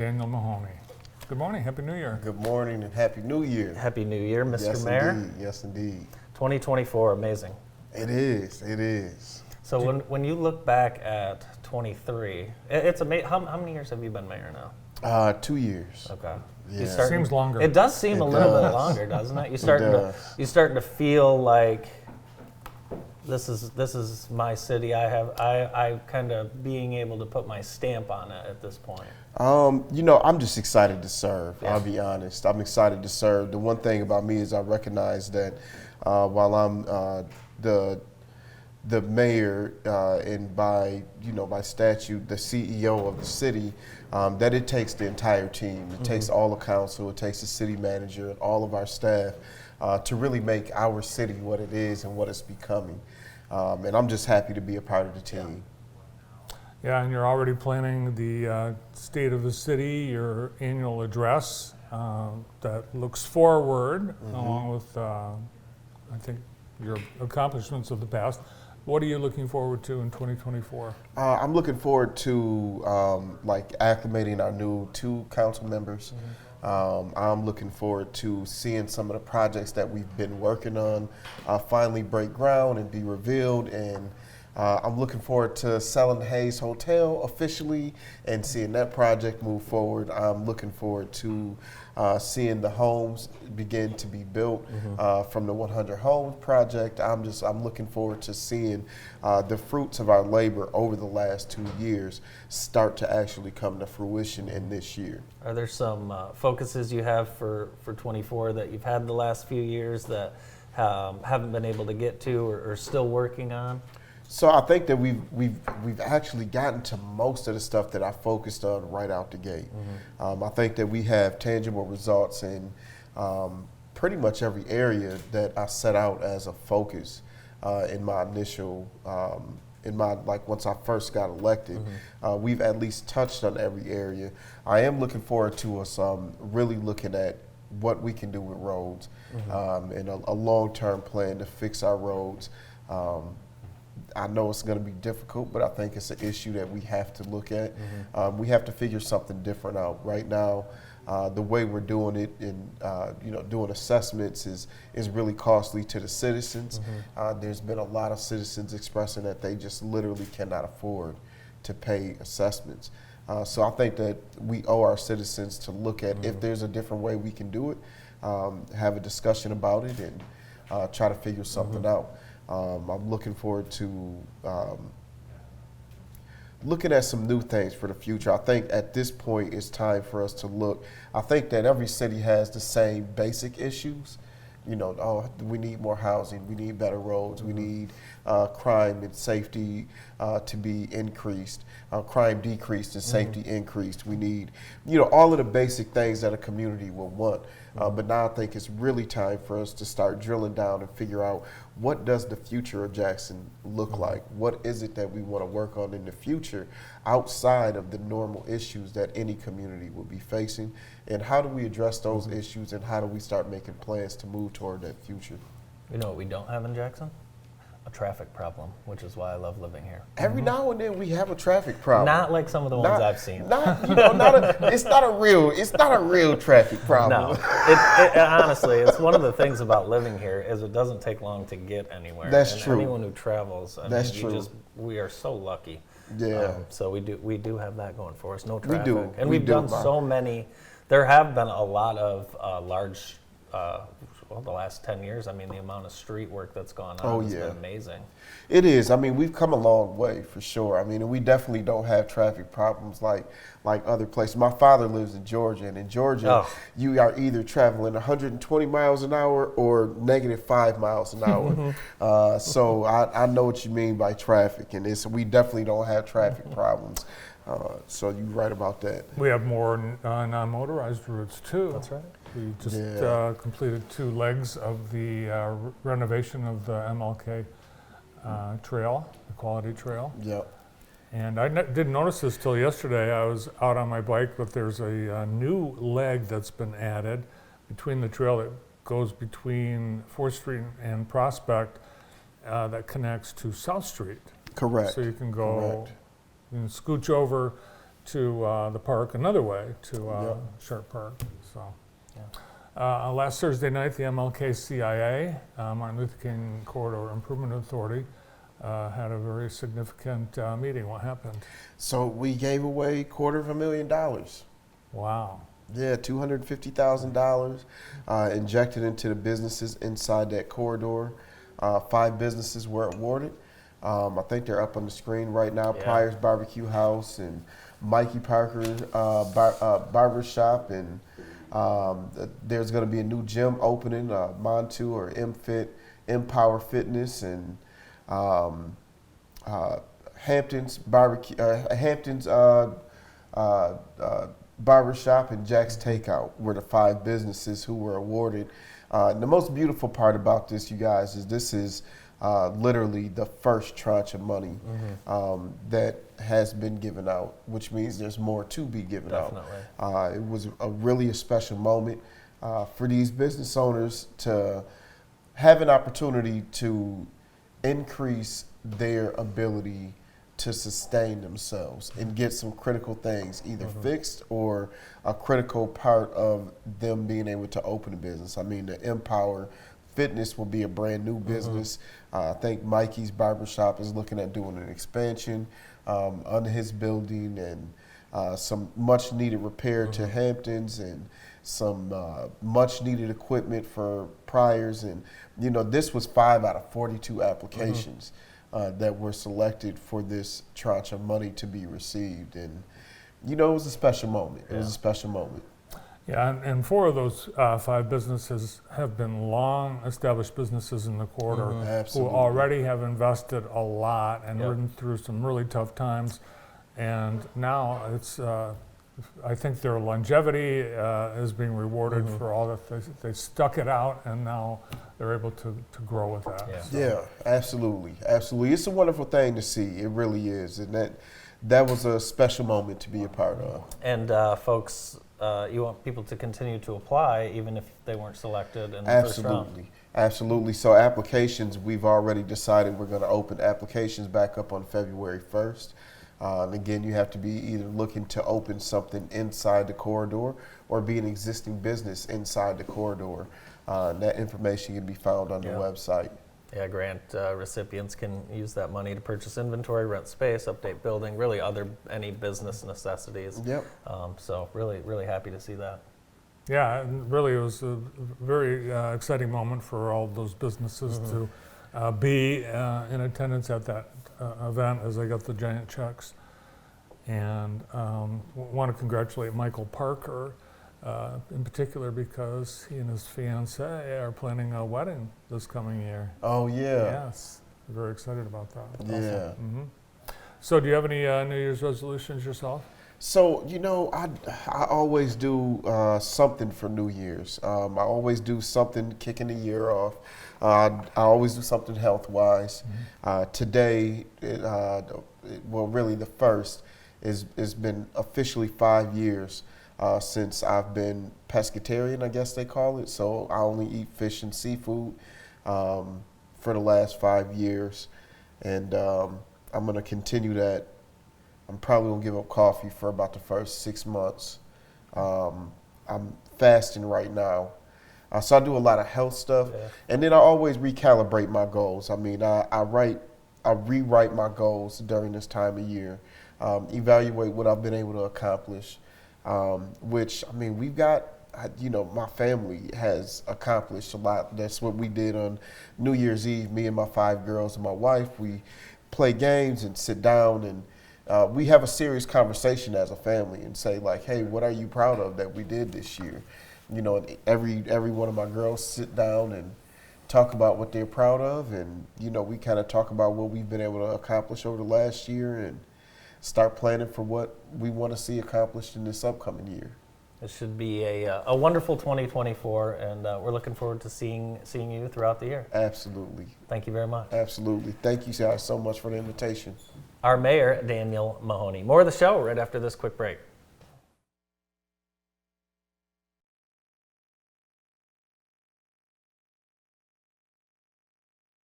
Daniel Mahoney. Good morning, Happy New Year. Good morning and Happy New Year. Happy New Year, Mr. Yes, Mayor. Indeed. Yes, indeed. 2024, amazing. It is. So when you look back at 23, it's amazing. How many years have you been mayor now? 2 years. Okay. Yeah. Seems longer. It does seem It a little bit does. longer, doesn't it? does. You starting to feel like this is my city. I kind of being able to put my stamp on it at this point. I'm just excited to serve. Yeah. I'll be honest. I'm excited to serve. The one thing about me is I recognize that while I'm the mayor and by statute the CEO of the city, that it takes the entire team. It takes all the council. It takes the city manager and all of our staff to really make our city what it is and what it's becoming. And I'm just happy to be a part of the team. Yeah, and you're already planning the state of the city, your annual address that looks forward, along with, I think, your accomplishments of the past. What are you looking forward to in 2024? I'm looking forward to acclimating our new 2 council members. I'm looking forward to seeing some of the projects that we've been working on finally break ground and be revealed. And I'm looking forward to selling the Hayes Hotel officially and seeing that project move forward. I'm looking forward to seeing the homes begin to be built from the 100 Homes project. I'm looking forward to seeing the fruits of our labor over the last 2 years start to actually come to fruition in this year. Are there some focuses you have for 24 that you've had the last few years that haven't been able to get to or still working on? So I think that we've actually gotten to most of the stuff that I focused on right out the gate. I think that we have tangible results in pretty much every area that I set out as a focus in my initial, once I first got elected. We've at least touched on every area. I am looking forward to us really looking at what we can do with roads and a long-term plan to fix our roads. I know it's going to be difficult, but I think it's an issue that we have to look at. We have to figure something different out. Right now, the way we're doing it and doing assessments is really costly to the citizens. There's been a lot of citizens expressing that they just literally cannot afford to pay assessments. So I think that we owe our citizens to look at if there's a different way we can do it, have a discussion about it, and try to figure something out. I'm looking forward to looking at some new things for the future. I think at this point it's time for us to look. I think that every city has the same basic issues. We need more housing, we need better roads, we need crime and safety to be increased, crime decreased and safety increased. We need, all of the basic things that a community will want. But now I think it's really time for us to start drilling down and figure out what does the future of Jackson look like? What is it that we want to work on in the future outside of the normal issues that any community will be facing? And how do we address those issues, and how do we start making plans to move toward that future? You know what we don't have in Jackson? A traffic problem, which is why I love living here. Every now and then we have a traffic problem. Not like some of the ones I've seen. It's not a real traffic problem. No, honestly, it's one of the things about living here is it doesn't take long to get anywhere. That's and true. Anyone who travels, That's true. We are so lucky. Yeah. So we do have that going for us. No traffic. We do. And we've done so many. There have been a lot of large. The last 10 years, the amount of street work that's gone on has been amazing. It is. We've come a long way for sure. And we definitely don't have traffic problems like other places. My father lives in Georgia, and in Georgia, you are either traveling 120 miles an hour or -5 miles an hour. So I know what you mean by traffic, and we definitely don't have traffic problems. So you're right about that. We have more non-motorized routes too. That's right. We just completed 2 legs of the renovation of the MLK trail, the quality trail. Yep. And I didn't notice this till yesterday. I was out on my bike, but there's a new leg that's been added between the trail that goes between 4th Street and Prospect that connects to South Street. Correct. So you can go, Correct. you can scooch over to the park another way to Yep. Sharp Park. So. Yeah. Last Thursday night, the MLK-CIA, Martin Luther King Corridor Improvement Authority, had a very significant meeting. What happened? So we gave away $250,000. Wow. Yeah, $250,000 injected into the businesses inside that corridor. 5 businesses were awarded. I think they're up on the screen right now. Yeah. Pryor's Barbecue House and Mikey Parker's Barber Shop, and there's going to be a new gym opening, Montu or MFit, Empower Fitness, and Hampton's Barbecue, Hampton's Barbershop and Jack's Takeout were the 5 businesses who were awarded. The most beautiful part about this, you guys, is this is literally the first tranche of money that has been given out, which means there's more to be given Definitely. out. It was really a special moment for these business owners to have an opportunity to increase their ability to sustain themselves and get some critical things either fixed or a critical part of them being able to open a business. I mean, the Empower Fitness will be a brand new business. I think Mikey's Barbershop is looking at doing an expansion under his building, and some much needed repair to Hamptons, and some much needed equipment for Pryor's. And, you know, this was 5 out of 42 applications that were selected for this tranche of money to be received. And, you know, it was a special moment. It was a special moment. Yeah, and 4 of those 5 businesses have been long-established businesses in the corridor who Absolutely. already have invested a lot and Yep. ridden through some really tough times. And now it's, I think their longevity is being rewarded for all that they stuck it out, and now they're able to grow with that. Yeah. So, Yeah, absolutely, absolutely. It's a wonderful thing to see. It really is, and that was a special moment to be a part of. And folks, you want people to continue to apply even if they weren't selected in the first round. Absolutely, absolutely. So applications, we've already decided we're going to open applications back up on February 1st. And again, you have to be either looking to open something inside the corridor or be an existing business inside the corridor. And that information can be found on the website. Yeah, grant recipients can use that money to purchase inventory, rent space, update building, really any business necessities. Yep. So really happy to see that. Yeah, and really it was a very exciting moment for all those businesses to be in attendance at that event as they got the giant checks. And want to congratulate Michael Parker in particular, because he and his fiancee are planning a wedding this coming year. Oh, yeah. Yes, very excited about that. Yeah. So do you have any New Year's resolutions yourself? So, you know, I always do something for New Year's. I always do something kicking the year off. I always do something health-wise. Today, well, really the first, has been officially 5 years since I've been pescatarian, I guess they call it. So I only eat fish and seafood for the last 5 years. And I'm going to continue that. I'm probably going to give up coffee for about the first 6 months. I'm fasting right now. So I do a lot of health stuff. Yeah. And then I always recalibrate my goals. I mean, I rewrite my goals during this time of year, evaluate what I've been able to accomplish, which, I mean, we've got, you know, my family has accomplished a lot. That's what we did on New Year's Eve. Me and my 5 girls and my wife, we play games and sit down, and we have a serious conversation as a family and say, like, hey, what are you proud of that we did this year? You know, and every one of my girls sit down and talk about what they're proud of, and, you know, we kind of talk about what we've been able to accomplish over the last year and start planning for what we want to see accomplished in this upcoming year. It should be a wonderful 2024, and we're looking forward to seeing you throughout the year. Absolutely. Thank you very much. Absolutely. Thank you guys so much for the invitation. Our mayor, Daniel Mahoney. More of the show right after this quick break.